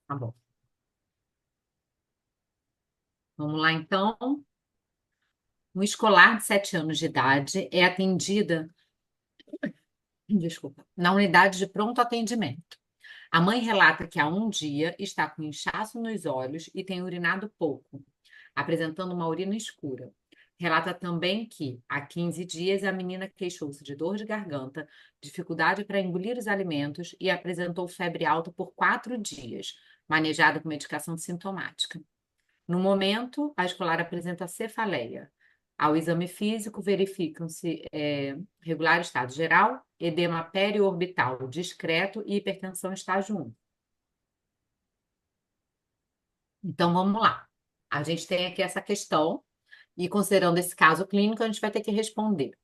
Tá bom. Vamos lá, então. Uma escolar de 7 anos de idade é atendida, desculpa, na unidade de pronto atendimento. A mãe relata que há um dia está com inchaço nos olhos e tem urinado pouco, apresentando uma urina escura. Relata também que, há 15 dias, a menina queixou-se de dor de garganta, dificuldade para engolir os alimentos e apresentou febre alta por 4 dias, manejada com medicação sintomática. No momento, a escolar apresenta cefaleia. Ao exame físico, verificam-se regular estado geral, edema periorbital discreto e hipertensão estágio 1. Então, vamos lá. A gente tem aqui essa questão, e considerando esse caso clínico, a gente vai ter que responder.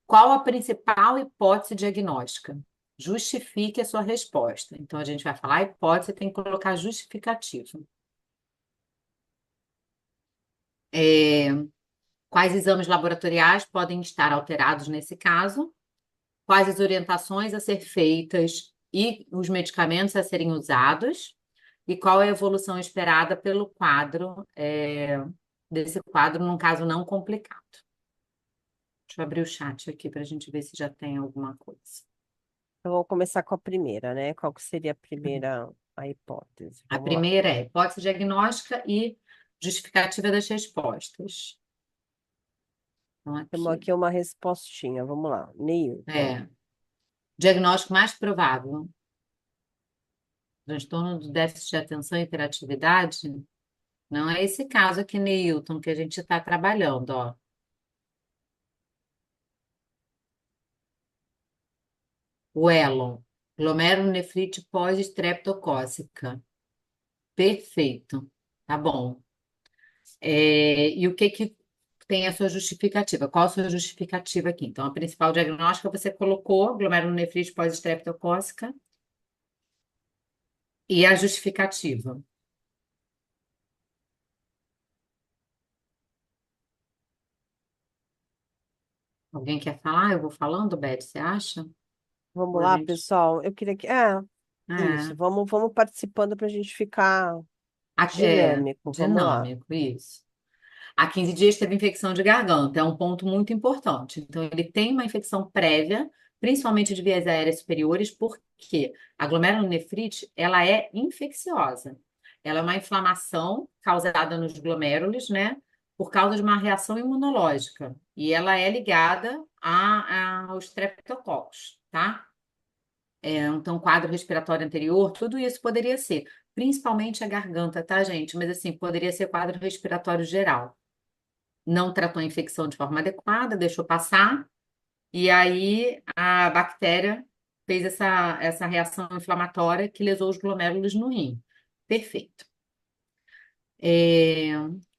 Qual a principal hipótese diagnóstica? Justifique a sua resposta. Então, a gente vai falar a hipótese, tem que colocar justificativo. É, quais exames laboratoriais podem estar alterados nesse caso? Quais as orientações a ser feitas e os medicamentos a serem usados? E qual é a evolução esperada pelo quadro, desse quadro, num caso não complicado? Deixa eu abrir o chat aqui para a gente ver se já tem alguma coisa. Então, vamos começar com a primeira, né? Qual que seria a primeira, a hipótese? A Vamos lá. primeira é hipótese diagnóstica e justificativa das respostas. Então, Temos aqui. aqui uma respostinha. Vamos lá. Neilton. É, diagnóstico mais provável. Transtorno do déficit de atenção e hiperatividade. Não é esse caso aqui, Neilton, que a gente está trabalhando, ó. O Elon, glomerulonefrite pós-estreptocócica. Perfeito. Tá bom. E o que que tem a sua justificativa? Qual a sua justificativa aqui? Então, a principal diagnóstica você colocou glomerulonefrite pós-estreptocócica e a justificativa. Alguém quer falar? Eu vou falando, Beth, você acha? Ou Vamos a lá, gente... pessoal. Eu queria que. Isso. É, Vamos participando para a gente ficar é dinâmico. Vamos lá. dinâmico, isso. Há 15 dias teve infecção de garganta, é um ponto muito importante. Então, ele tem uma infecção prévia, principalmente de vias aéreas superiores, porque a glomerulonefrite, ela é infecciosa. Ela é uma inflamação causada nos glomérulos, né, por causa de uma reação imunológica. E ela é ligada aos streptococcus, tá? Então, quadro respiratório anterior, tudo isso poderia ser. Principalmente a garganta, tá, gente? Mas, assim, poderia ser quadro respiratório geral, não tratou a infecção de forma adequada, deixou passar, e aí a bactéria fez essa reação inflamatória que lesou os glomérulos no rim. Perfeito. É,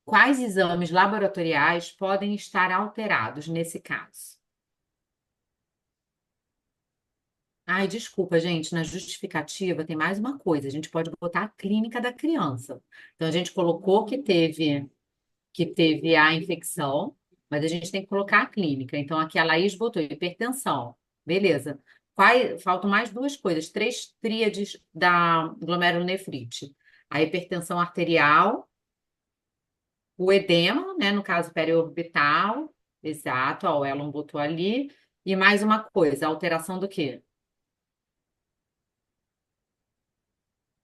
quais exames laboratoriais podem estar alterados nesse caso? Ai, desculpa, gente, na justificativa tem mais uma coisa. A gente pode botar a clínica da criança. Então, a gente colocou que teve a infecção, mas a gente tem que colocar a clínica. Então, aqui a Laís botou hipertensão. Beleza. Faltam mais duas coisas, três tríades da glomerulonefrite. A hipertensão arterial, o edema, né, no caso periorbital, exato, ó, o Elon botou ali. E mais uma coisa, alteração do quê?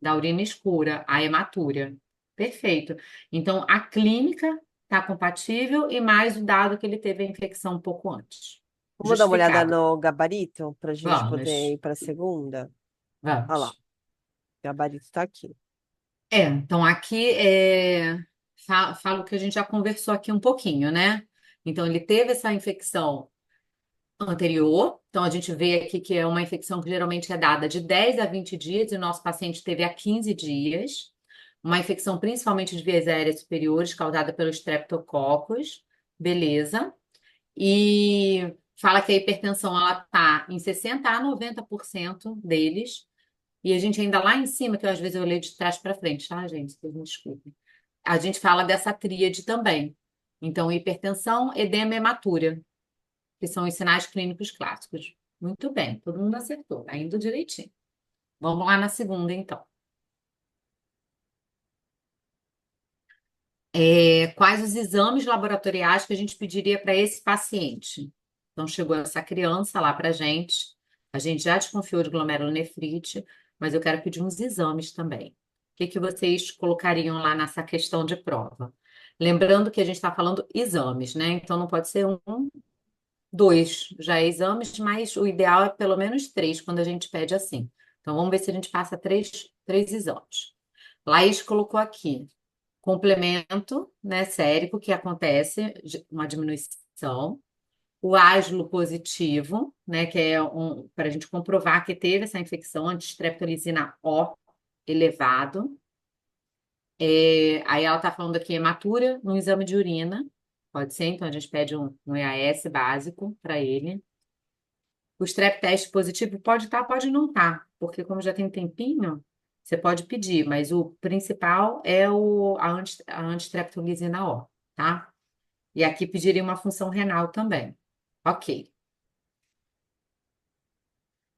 Da urina escura, a hematúria. Perfeito. Então, a clínica está compatível e mais o dado que ele teve a infecção um pouco antes. Vamos dar uma olhada Justificado. no gabarito para a gente poder ir Vamos, para a segunda? Olha lá. vamos. O gabarito está aqui. Então aqui falo que a gente já conversou aqui um pouquinho, né? Então, ele teve essa infecção anterior. Então, a gente vê aqui que é uma infecção que geralmente é dada de 10 a 20 dias, e o nosso paciente teve há 15 dias. Uma infecção principalmente de vias aéreas superiores, causada pelo Streptococcus. Beleza. E fala que a hipertensão ela está em 60 a 90% deles. E a gente ainda lá em cima, que às vezes eu leio de trás para frente, tá, gente? Vocês me desculpem. A gente fala dessa tríade também. Então, hipertensão, edema e hematúria, que são os sinais clínicos clássicos. Muito bem, todo mundo acertou, tá indo direitinho. Vamos lá na segunda, então. Quais os exames laboratoriais que a gente pediria para esse paciente? Então, chegou essa criança lá para a gente já desconfiou de glomerulonefrite, mas eu quero pedir uns exames também. O que que vocês colocariam lá nessa questão de prova? Lembrando que a gente está falando exames, né? Então, não pode ser um, dois, já é exames, mas o ideal é pelo menos três, quando a gente pede assim. Então, vamos ver se a gente passa três exames. Laís colocou aqui complemento, né, sérico, que acontece uma diminuição, o aslo positivo, né, que é para a gente comprovar que teve essa infecção anti-streptolizina O elevado. Aí ela está falando aqui hematura no exame de urina, pode ser, então a gente pede um EAS básico para ele. O strep teste positivo pode estar, pode não estar, porque como já tem tempinho, você pode pedir, mas o principal é a antistreptolizina O, tá? E aqui pediria uma função renal também. Ok.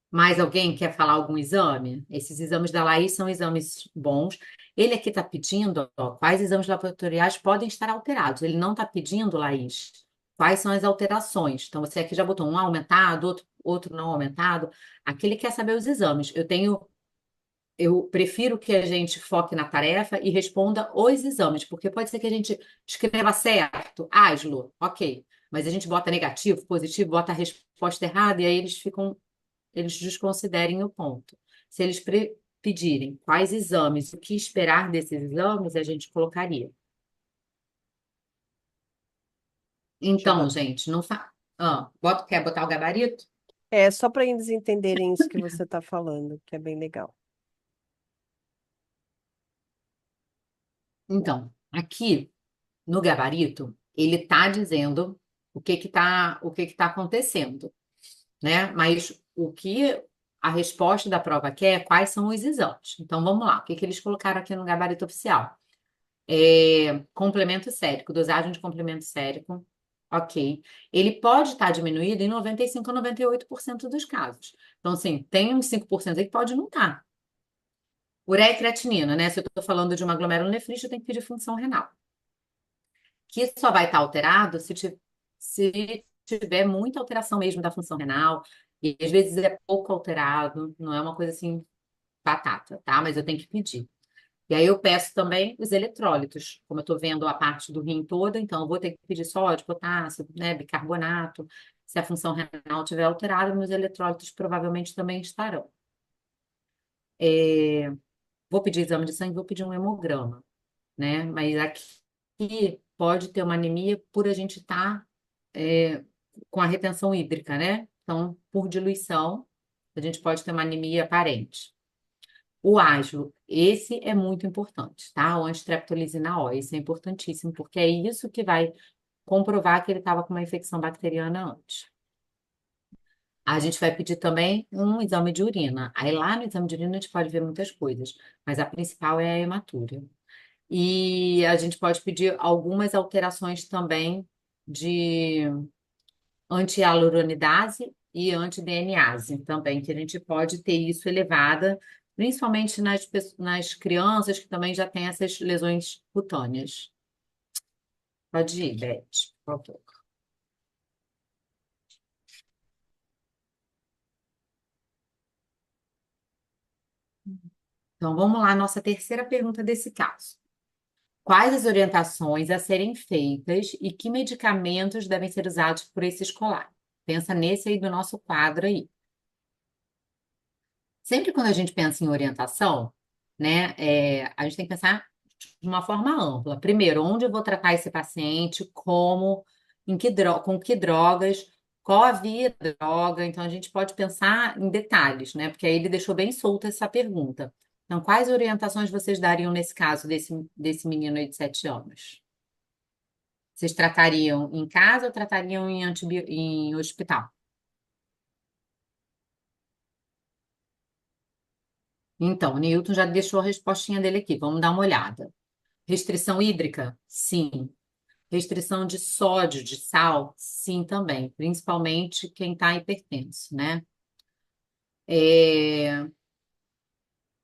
Mais alguém quer falar algum exame? Esses exames da Laís são exames bons. Ele aqui está pedindo, ó, quais exames laboratoriais podem estar alterados. Ele não está pedindo, Laís, quais são as alterações. Então, você aqui já botou um aumentado, outro não aumentado. Aqui ele quer saber os exames. Eu prefiro que a gente foque na tarefa e responda os exames, porque pode ser que a gente escreva certo, ASLO, ok. Mas a gente bota negativo, positivo, bota a resposta errada e aí eles desconsiderem o ponto. Se eles pedirem quais exames, o que esperar desses exames, a gente colocaria. Deixa eu Então, botar. gente, não fa... quer botar o gabarito? É só para eles entenderem isso que você está falando, que é bem legal. Então, aqui no gabarito, ele está dizendo o que que tá acontecendo, né? Mas o que a resposta da prova quer, é quais são os exames. Então, vamos lá. O que que eles colocaram aqui no gabarito oficial? Complemento sérico, dosagem de complemento sérico, ok. Ele pode estar diminuído em 95 a 98% dos casos. Então, assim, tem uns 5% aí que pode não estar. Ureia e creatinina, né? Se eu estou falando de uma glomerulonefrite, eu tenho que pedir função renal. Que só vai estar alterado se tiver muita alteração mesmo da função renal, e às vezes é pouco alterado, não é uma coisa assim, batata, tá? Mas eu tenho que pedir. E aí eu peço também os eletrólitos, como eu estou vendo a parte do rim toda, então eu vou ter que pedir sódio, potássio, né, bicarbonato. Se a função renal estiver alterada, meus eletrólitos provavelmente também estarão. É, Vou pedir exame de sangue, vou pedir um hemograma, né? Mas aqui pode ter uma anemia por a gente estar com a retenção hídrica, né? Então, por diluição, a gente pode ter uma anemia aparente. O ágilo, esse é muito importante, tá? O antistreptolizina O, esse é importantíssimo, porque é isso que vai comprovar que ele estava com uma infecção bacteriana antes. A gente vai pedir também um exame de urina. Aí lá no exame de urina a gente pode ver muitas coisas, mas a principal é a hematúria. E a gente pode pedir algumas alterações também de anti-hialuronidase e anti-DNase também, que a gente pode ter isso elevada, principalmente nas crianças que também já têm essas lesões cutâneas. Pode ir, Beth, por favor. Então, vamos lá, nossa terceira pergunta desse caso. Quais as orientações a serem feitas e que medicamentos devem ser usados por esse escolar? Pensa nesse aí do nosso quadro aí. Sempre quando a gente pensa em orientação, né, a gente tem que pensar de uma forma ampla. Primeiro, onde eu vou tratar esse paciente, como, com que drogas, qual a via da droga. Então, a gente pode pensar em detalhes, né? Porque aí ele deixou bem solta essa pergunta. Então, quais orientações vocês dariam nesse caso desse menino aí de 7 anos? Vocês tratariam em casa ou tratariam em hospital? Então, o Newton já deixou a respostinha dele aqui. Vamos dar uma olhada. Restrição hídrica? Sim. Restrição de sódio, de sal? Sim, também. Principalmente quem está hipertenso, né? É,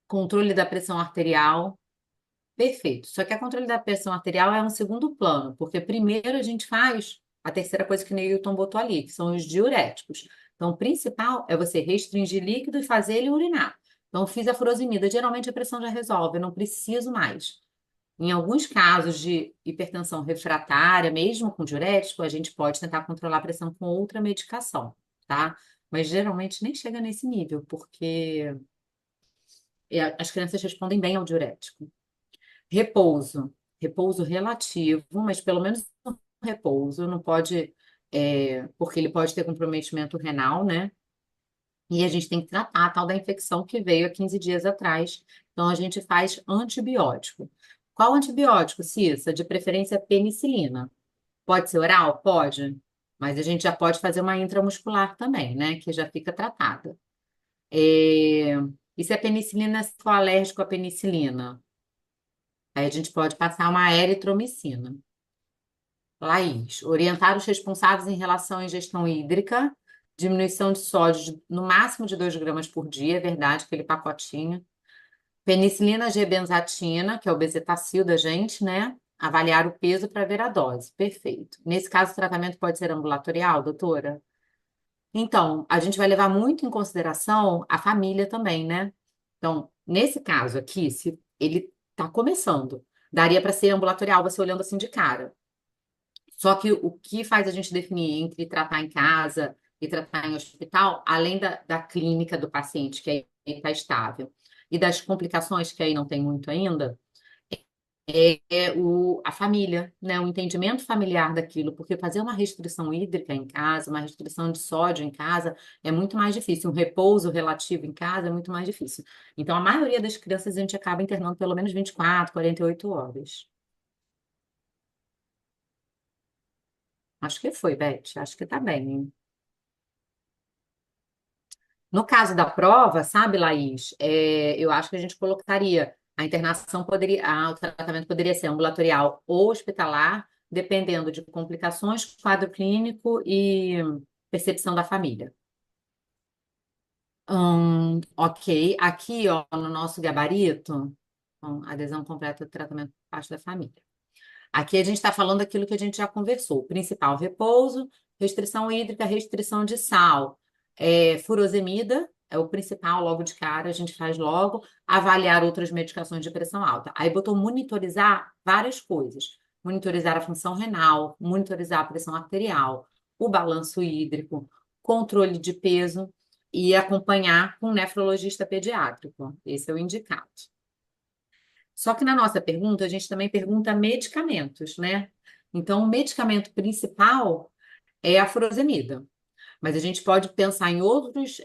Controle da pressão arterial? Perfeito. Só que a controle da pressão arterial é um segundo plano, porque primeiro a gente faz a terceira coisa que o Neilton botou ali, que são os diuréticos. Então, o principal é você restringir líquido e fazer ele urinar. Então, fiz a furosemida. Geralmente a pressão já resolve, eu não preciso mais. Em alguns casos de hipertensão refratária, mesmo com diurético, a gente pode tentar controlar a pressão com outra medicação, tá? Mas geralmente nem chega nesse nível, porque as crianças respondem bem ao diurético. Repouso. Repouso relativo, mas pelo menos um repouso, não pode, porque ele pode ter comprometimento renal, né? E a gente tem que tratar a tal da infecção que veio há 15 dias atrás. Então, a gente faz antibiótico. Qual antibiótico, Cissa? De preferência, penicilina. Pode ser oral? Pode. Mas a gente já pode fazer uma intramuscular também, né? Que já fica tratada. É, E se a penicilina se for alérgico à penicilina? Aí a gente pode passar uma eritromicina. Laís, orientar os responsáveis em relação à ingestão hídrica, diminuição de sódio no máximo de 2 gramas por dia, é verdade, aquele pacotinho. Penicilina G-benzatina, que é o bezetacil da gente, né? Avaliar o peso para ver a dose. Perfeito. Nesse caso, o tratamento pode ser ambulatorial, doutora? Então, a gente vai levar muito em consideração a família também, né? Então, nesse caso aqui, se ele está começando, daria para ser ambulatorial, você olhando assim de cara. Só que o que faz a gente definir entre tratar em casa e tratar em hospital, além da clínica do paciente, que aí está estável, e das complicações, que aí não tem muito ainda, a família, né? O entendimento familiar daquilo, porque fazer uma restrição hídrica em casa, uma restrição de sódio em casa, é muito mais difícil. Um repouso relativo em casa é muito mais difícil. Então, a maioria das crianças a gente acaba internando pelo menos 24, 48 horas. Acho que foi, Beth. Acho que tá bem, hein? No caso da prova, sabe, Laís, eu acho que a gente colocaria a internação poderia, o tratamento poderia ser ambulatorial ou hospitalar, dependendo de complicações, quadro clínico e percepção da família. Ok, aqui, ó, no nosso gabarito, adesão completa do tratamento por parte da família. Aqui a gente está falando daquilo que a gente já conversou. Principal, repouso, restrição hídrica, restrição de sal. Furosemida é o principal, logo de cara, a gente faz logo. Avaliar outras medicações de pressão alta. Aí botou monitorizar várias coisas. Monitorizar a função renal, monitorizar a pressão arterial, o balanço hídrico, controle de peso e acompanhar com um nefrologista pediátrico. Esse é o indicado. Só que na nossa pergunta, a gente também pergunta medicamentos, né? Então, o medicamento principal é a furosemida. Mas a gente pode pensar em outros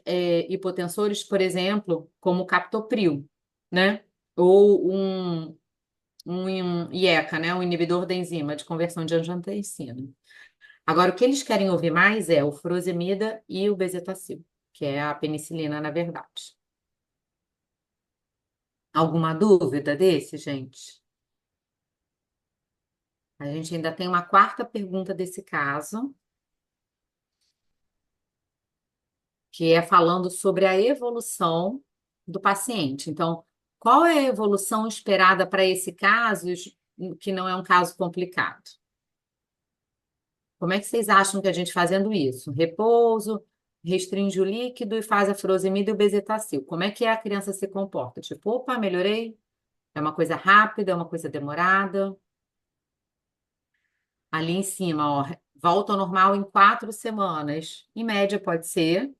hipotensores, por exemplo, como o captopril, né? Ou um IECA, né? Um inibidor da enzima de conversão de angiotensina. Agora, o que eles querem ouvir mais é o furosemida e o bezetacil, que é a penicilina, na verdade. Alguma dúvida desse, gente? A gente ainda tem uma quarta pergunta desse caso, que é falando sobre a evolução do paciente. Então, qual é a evolução esperada para esse caso, que não é um caso complicado? Como é que vocês acham que a gente fazendo isso? Repouso, restringe o líquido e faz a furosemida e o bezetacil. Como é que a criança se comporta? Tipo, opa, melhorei? É uma coisa rápida, é uma coisa demorada? Ali em cima, ó, volta ao normal em 4 semanas. Em média, pode ser.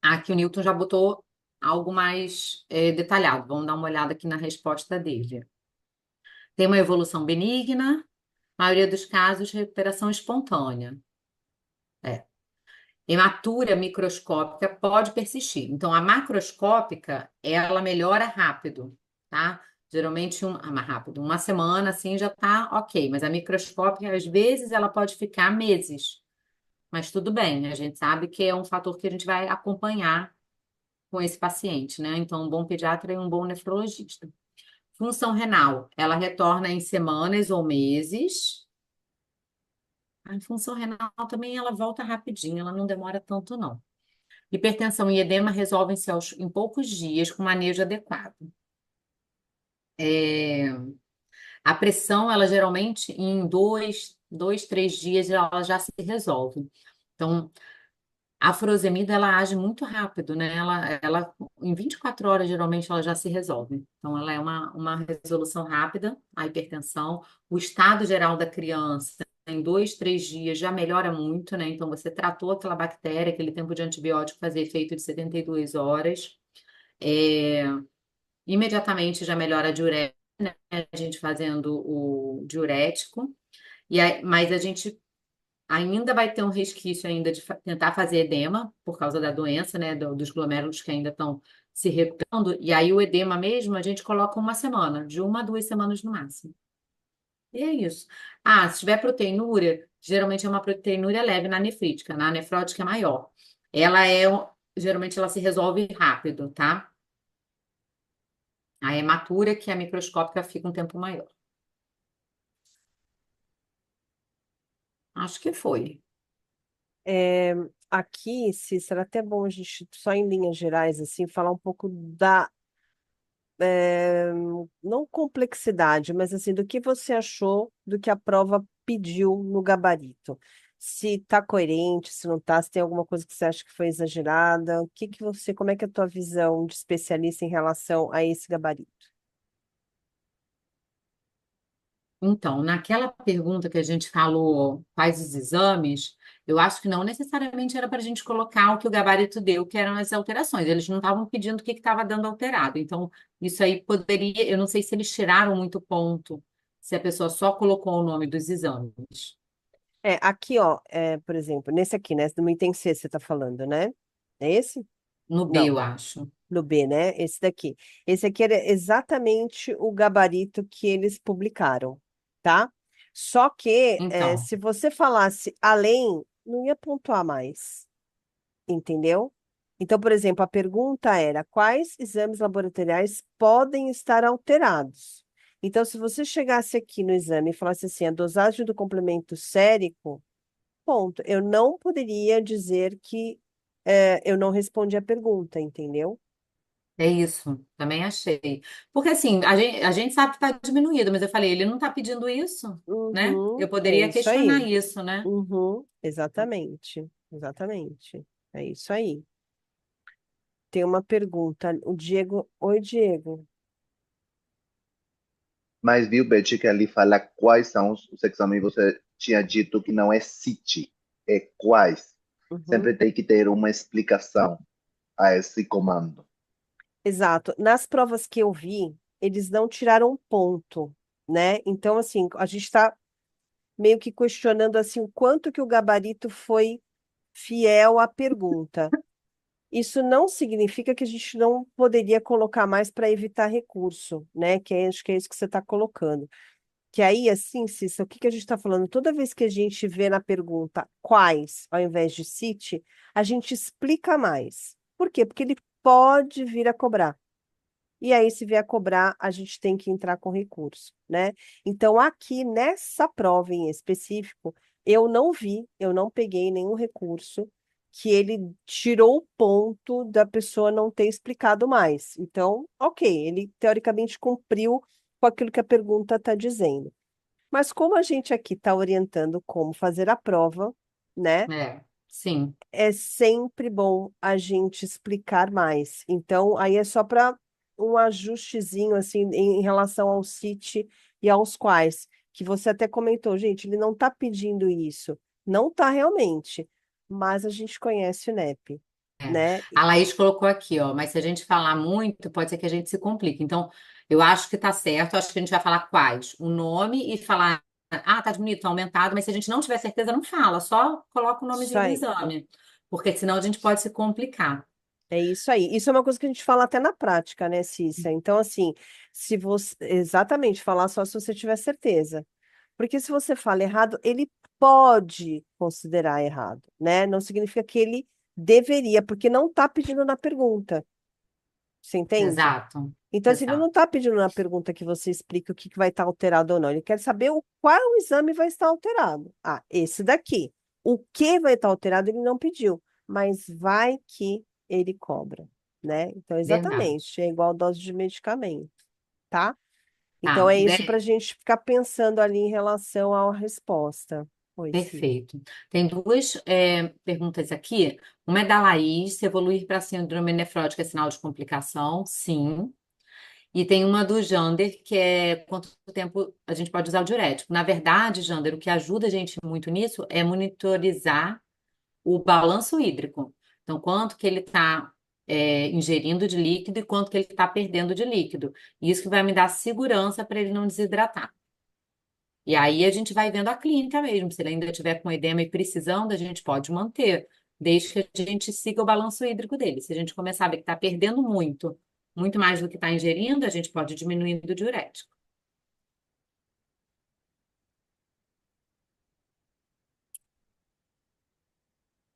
Aqui o Newton já botou algo mais detalhado. Vamos dar uma olhada aqui na resposta dele. Tem uma evolução benigna, maioria dos casos, recuperação espontânea. É. Hematura microscópica pode persistir. Então, a macroscópica, ela melhora rápido, tá? Geralmente, mais rápido, 1 semana, assim, já tá ok. Mas a microscópica, às vezes, ela pode ficar meses. Mas tudo bem, a gente sabe que é um fator que a gente vai acompanhar com esse paciente, né? Então, um bom pediatra e um bom nefrologista. Função renal, ela retorna em semanas ou meses. A função renal também ela volta rapidinho, ela não demora tanto, não. Hipertensão e edema resolvem-se em poucos dias com manejo adequado. É, a pressão, ela geralmente em 3 dias ela já se resolve. Então, a furosemida, ela age muito rápido, né? Ela em 24 horas, geralmente, ela já se resolve. Então, ela é uma resolução rápida, a hipertensão. O estado geral da criança, em 2, 3 dias, já melhora muito, né? Então, você tratou aquela bactéria, aquele tempo de antibiótico fazer efeito de 72 horas. É, imediatamente já melhora a diurética, né? A gente fazendo o diurético. Mas a gente ainda vai ter um resquício ainda de tentar fazer edema por causa da doença, né, dos glomérulos que ainda estão se recuperando. E aí o edema mesmo a gente coloca 1 semana, de 1 a 2 semanas no máximo. E é isso. Ah, se tiver proteinúria, geralmente é uma proteinúria leve na nefrítica, na nefrótica é maior. Ela é, geralmente ela se resolve rápido, tá? A hematura, que é microscópica, fica um tempo maior. Acho que foi. É, aqui, Cícera, até bom a gente, só em linhas gerais, assim, falar um pouco da, não complexidade, mas assim, do que você achou do que a prova pediu no gabarito. Se está coerente, se não está, se tem alguma coisa que você acha que foi exagerada, o que que você, como é que é a tua visão de especialista em relação a esse gabarito? Então, naquela pergunta que a gente falou, quais os exames, eu acho que não necessariamente era para a gente colocar o que o gabarito deu, que eram as alterações. Eles não estavam pedindo o que estava dando alterado. Então, isso aí poderia, eu não sei se eles tiraram muito ponto, se a pessoa só colocou o nome dos exames. Aqui, ó, por exemplo, nesse aqui, né, no item C você está falando, né? É esse? No B, Não. eu acho. No B, né? Esse daqui. Esse aqui era exatamente o gabarito que eles publicaram, tá? Só que, Então, se você falasse além, não ia pontuar mais, entendeu? Então, por exemplo, a pergunta era: quais exames laboratoriais podem estar alterados? Então, se você chegasse aqui no exame e falasse assim, a dosagem do complemento sérico, ponto. Eu não poderia dizer que eu não respondi a pergunta, entendeu? é isso, também achei. Porque assim, a gente sabe que está diminuído, mas eu falei, ele não está pedindo isso, né? Eu Uhum, é poderia isso questionar aí. isso, né? Uhum, exatamente. Exatamente. É isso aí. Tem uma pergunta. O Diego. Oi, Diego. Mas viu, Betty, que ali fala quais são os exames, você tinha dito que não é CIT, é quais. Uhum, Sempre tem que ter uma explicação a esse comando. exato. Nas provas que eu vi, eles não tiraram ponto, né? Então, assim, a gente está meio que questionando assim o quanto que o gabarito foi fiel à pergunta. Isso não significa que a gente não poderia colocar mais para evitar recurso, né? Acho que é isso que você está colocando. Que aí, assim, Cissa, o que que a gente está falando? Toda vez que a gente vê na pergunta quais, ao invés de cite, a gente explica mais. Por quê? Porque ele pode vir a cobrar. E aí, se vier a cobrar, a gente tem que entrar com recurso, né? Então, aqui nessa prova em específico, eu não vi, eu não peguei nenhum recurso que ele tirou o ponto da pessoa não ter explicado mais. Então, ok, ele teoricamente cumpriu com aquilo que a pergunta está dizendo. Mas como a gente aqui está orientando como fazer a prova, né? É, sim, É sempre bom a gente explicar mais. Então, aí é só para um ajustezinho assim em relação ao CIT e aos quais, que você até comentou, gente, ele não está pedindo isso. Não está realmente, mas a gente conhece o NEP, é. né? A Laís colocou aqui, ó, mas se a gente falar muito, pode ser que a gente se complique. Então, eu acho que tá certo, eu acho que a gente vai falar quais, o nome e falar, ah, tá diminuído, tá aumentado, mas se a gente não tiver certeza, não fala, só coloca o Isso nomezinho do aí. exame, porque senão a gente pode se complicar. É isso aí. Isso é uma coisa que a gente fala até na prática, né, Cissa? Então, assim, se você exatamente falar só se você tiver certeza. Porque se você fala errado, ele pode considerar errado, né? Não significa que ele deveria, porque não está pedindo na pergunta. Você entende? Exato, Então, se ele não exato, está pedindo na pergunta que você explique o que que vai estar alterado ou não, ele quer saber qual exame vai estar alterado. Ah, esse daqui. O que vai estar alterado, ele não pediu, mas vai que ele cobra, né? Então, verdade. exatamente, é igual dose de medicamento, tá? Então Tá, é isso para a gente ficar pensando ali em relação à resposta. Oi, sim. perfeito. Tem duas perguntas aqui. Uma é da Laís, se evoluir para síndrome nefrótica é sinal de complicação? Sim. E tem uma do Jander, que é quanto tempo a gente pode usar o diurético. Na verdade, Jander, o que ajuda a gente muito nisso é monitorizar o balanço hídrico. Então, quanto que ele está ingerindo de líquido e quanto que ele está perdendo de líquido. Isso que vai me dar segurança para ele não desidratar. E aí a gente vai vendo a clínica mesmo. Se ele ainda estiver com edema e precisando, a gente pode manter, desde que a gente siga o balanço hídrico dele. Se a gente começar a ver que está perdendo muito, muito mais do que está ingerindo, a gente pode diminuir o diurético.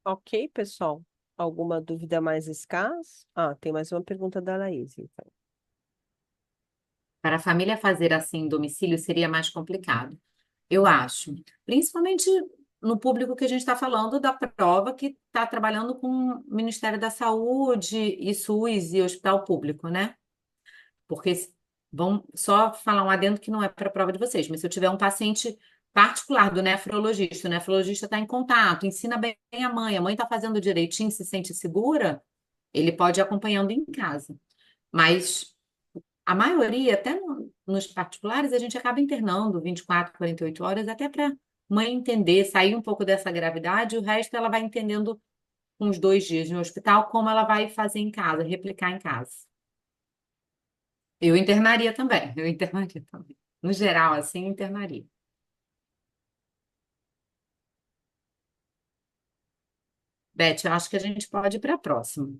Ok, pessoal. Alguma dúvida mais escassa? Ah, tem mais uma pergunta da Laís, então. Para a família fazer assim em domicílio seria mais complicado, eu acho. Principalmente no público que a gente está falando da prova que está trabalhando com o Ministério da Saúde e SUS e hospital público, né? Porque vão só falar um adendo que não é para a prova de vocês, mas se eu tiver um paciente particular do nefrologista, o nefrologista está em contato, ensina bem a mãe está fazendo direitinho, se sente segura, ele pode ir acompanhando em casa. Mas a maioria, até nos particulares, a gente acaba internando 24, 48 horas, até para mãe entender, sair um pouco dessa gravidade, e o resto ela vai entendendo com uns 2 dias no hospital, como ela vai fazer em casa, replicar em casa. Eu internaria também, eu internaria também. No geral, assim, internaria. Beth, eu acho que a gente pode ir para a próxima.